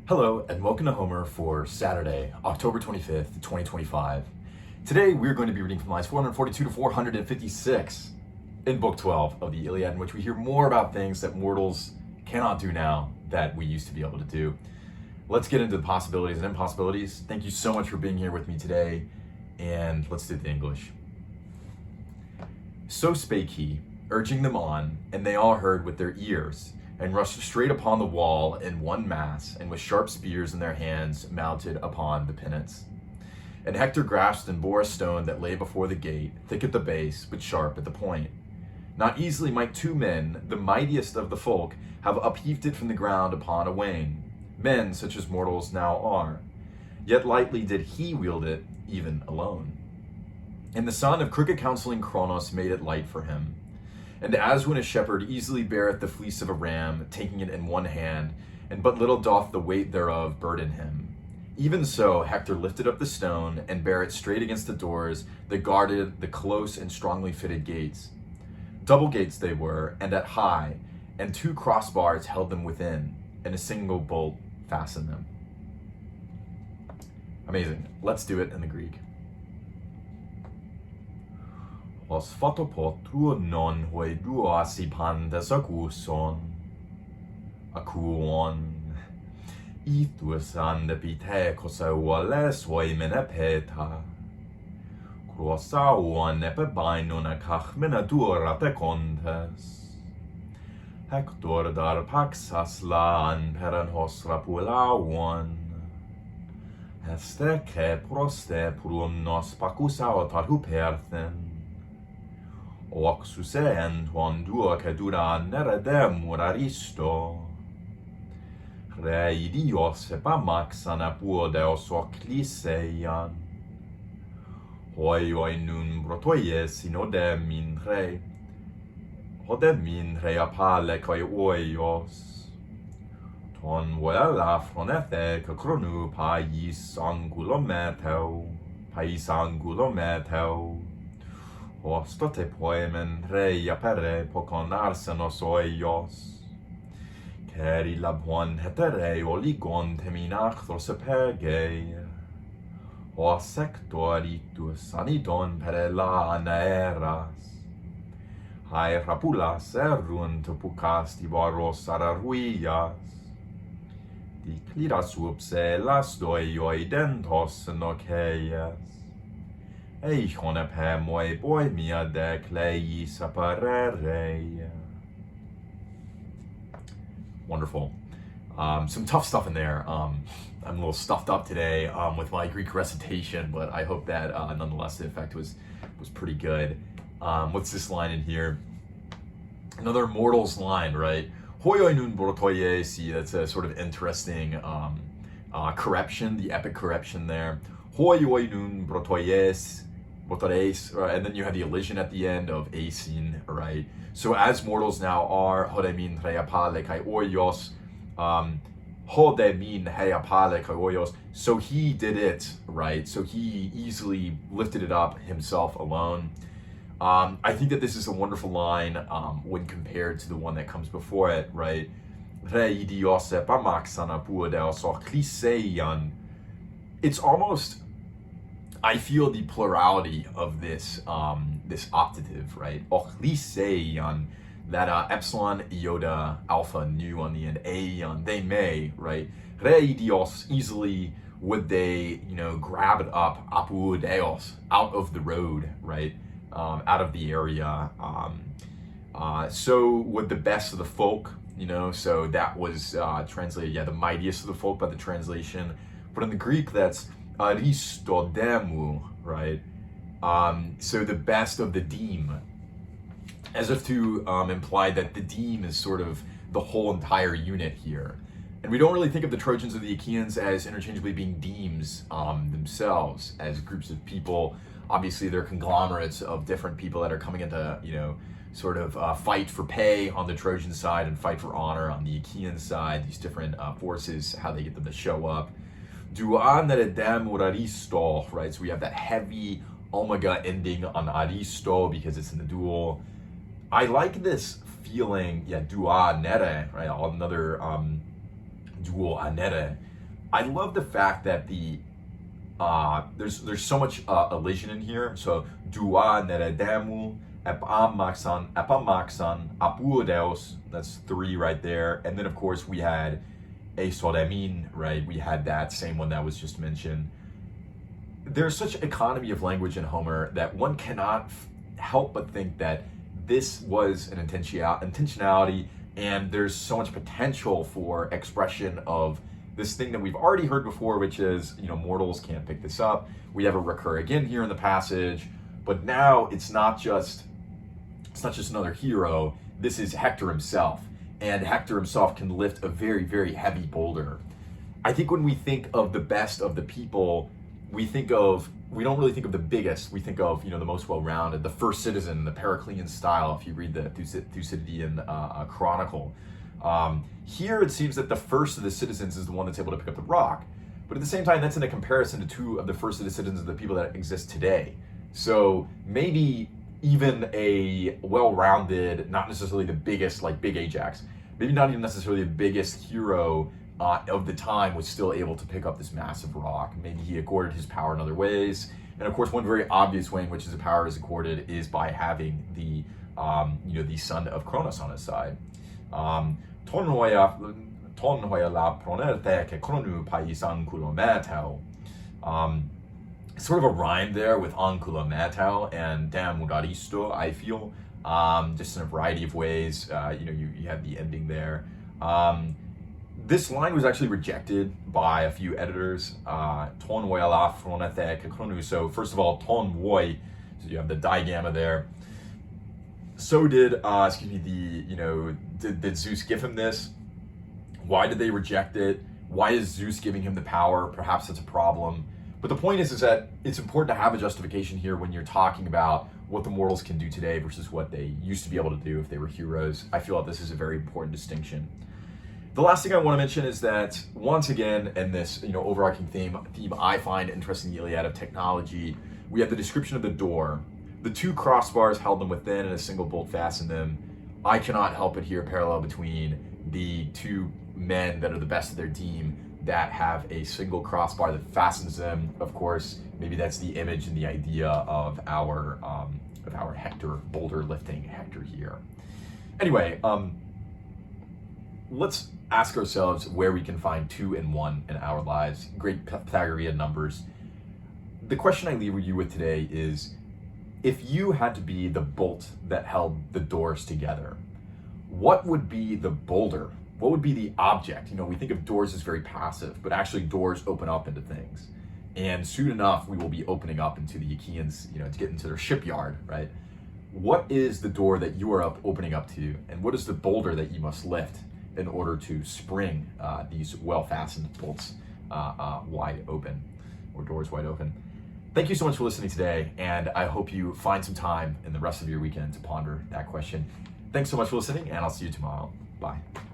Hello and welcome to Homer for Saturday, October 25th, 2025. Today we're going to be reading from lines 442 to 456 in Book 12 of the Iliad, in which we hear more about things that mortals cannot do now that we used to be able to do. Let's get into the possibilities and impossibilities. Thank you so much for being here with me today, and let's do the English. So spake he, urging them on, and they all heard with their ears, and rushed straight upon the wall in one mass, and with sharp spears in their hands mounted upon the pinnance. And Hector grasped and bore a stone that lay before the gate, thick at the base, but sharp at the point. Not easily might two men, the mightiest of the folk, have upheaved it from the ground upon a wain, men such as mortals now are. Yet lightly did he wield it, even alone. And the son of crooked counseling Cronos made it light for him. And as when a shepherd easily beareth the fleece of a ram, taking it in one hand, and but little doth the weight thereof burden him, even so Hector lifted up the stone, and bare it straight against the doors that guarded the close and strongly fitted gates. Double gates they were, and at high, and two crossbars held them within, and a single bolt fastened them. Amazing. Let's do it in the Greek. Os photopotru non hoi duasi pandas akuson. Akuon. Ithus ande pitekos auales hoi menepeta. Crosauon epebainon akachmena dura pecontes. Hector dar paxas laan peran hos rapulauon. Esteke proste prumnos pacusao tarhu perthen. Oxusen tuon duo kedura neredem uraristo. Rei dios epamaxan apuodeos ocliseian. Hoi nun brotoies inodem in rei. Hodem in rei apale kai oios. Ton voela fronethe cacronu pais angulometeu. Ostote poemen rei apere pocon arsenos oios. Ceri labuon hetere oligon teminachthos epegei. O sectoritus anidon pere la anaeras. Hai rapulas erunt pucas tiboros araruias. Dicliras upse las doioi dentos noceias. Eichon epe moi boi mia de cleis apparere. Wonderful. Some tough stuff in there. I'm a little stuffed up today with my Greek recitation, but I hope that nonetheless the effect was pretty good. What's this line in here? Another mortal's line, right? Hoyoi nun brotoyesi. That's a sort of interesting corruption, the epic corruption there. Hoyoi nun brotoyes. And then you have the elision at the end of asin, right? So as mortals now are, hodemin reapale kai oios, hodemin reapale kai oios. So he did it, right? So he easily lifted it up himself alone. I think that this is a wonderful line when compared to the one that comes before it, right? Rei dios epamaxana puodeos ocliseian. It's almost, I feel the plurality of this this optative, right? Ochliseian, that epsilon, iota, alpha, nu on the end, aion, they may, right? Rei dios, easily would they, grab it up, apudeos, out of the road, right? Out of the area. So would the best of the folk, so that was translated, the mightiest of the folk by the translation. But in the Greek, that's aristodemu, right? So the best of the deme, as if to imply that the deme is sort of the whole entire unit here. And we don't really think of the Trojans or the Achaeans as interchangeably being demes themselves, as groups of people. Obviously, they're conglomerates of different people that are coming into, sort of fight for pay on the Trojan side and fight for honor on the Achaean side. These different forces, how they get them to show up. Duan neredem uraristo, right? So we have that heavy omega ending on aristo because it's in the dual. I like this feeling, dua nere, right? Another dual anere. I love the fact that there's so much elision in here. So dua neredemu epamaksan apuodeos. That's 3 right there. And then of course we had esodemin, right? We had that same one that was just mentioned. There's such economy of language in Homer that one cannot help but think that this was an intentionality, and there's so much potential for expression of this thing that we've already heard before, which is, mortals can't pick this up. We have it recur again here in the passage, but now it's not just another hero. This is Hector himself, and Hector himself can lift a very, very heavy boulder. I think when we think of the best of the people, we don't really think of the biggest. We think of, the most well-rounded, the first citizen, the Periclean style, if you read the Thucydidean Chronicle. Here it seems that the first of the citizens is the one that's able to pick up the rock. But at the same time, that's in a comparison to 2 of the first of the citizens of the people that exist today. So maybe even a well-rounded, not necessarily the biggest, like Big Ajax, maybe not even necessarily the biggest hero of the time was still able to pick up this massive rock. Maybe he accorded his power in other ways. And of course, one very obvious way in which his power is accorded is by having the son of Kronos on his side. Sort of a rhyme there with ankulometal and damugaristo, I feel. Just in a variety of ways. You have the ending there. This line was actually rejected by a few editors. So first of all, ton woi, so you have the digamma there. So did did Zeus give him this? Why did they reject it? Why is Zeus giving him the power? Perhaps it's a problem. But the point is that it's important to have a justification here when you're talking about what the mortals can do today versus what they used to be able to do if they were heroes. I feel like this is a very important distinction. The last thing I want to mention is that, once again, in this overarching theme I find interesting in the Iliad of technology, we have the description of the door. The 2 crossbars held them within and a single bolt fastened them. I cannot help but hear a parallel between the 2 men that are the best of their team that have a single crossbar that fastens them. Of course, maybe that's the image and the idea of our Hector, boulder lifting Hector here. Anyway, let's ask ourselves where we can find 2 and 1 in our lives. Great Pythagorean numbers. The question I leave you with today is, if you had to be the bolt that held the doors together, what would be the boulder? What would be the object? We think of doors as very passive, but actually doors open up into things. And soon enough, we will be opening up into the Achaeans, to get into their shipyard, right? What is the door that you are opening up to? And what is the boulder that you must lift in order to spring these well-fastened bolts wide open, or doors wide open? Thank you so much for listening today, and I hope you find some time in the rest of your weekend to ponder that question. Thanks so much for listening, and I'll see you tomorrow. Bye.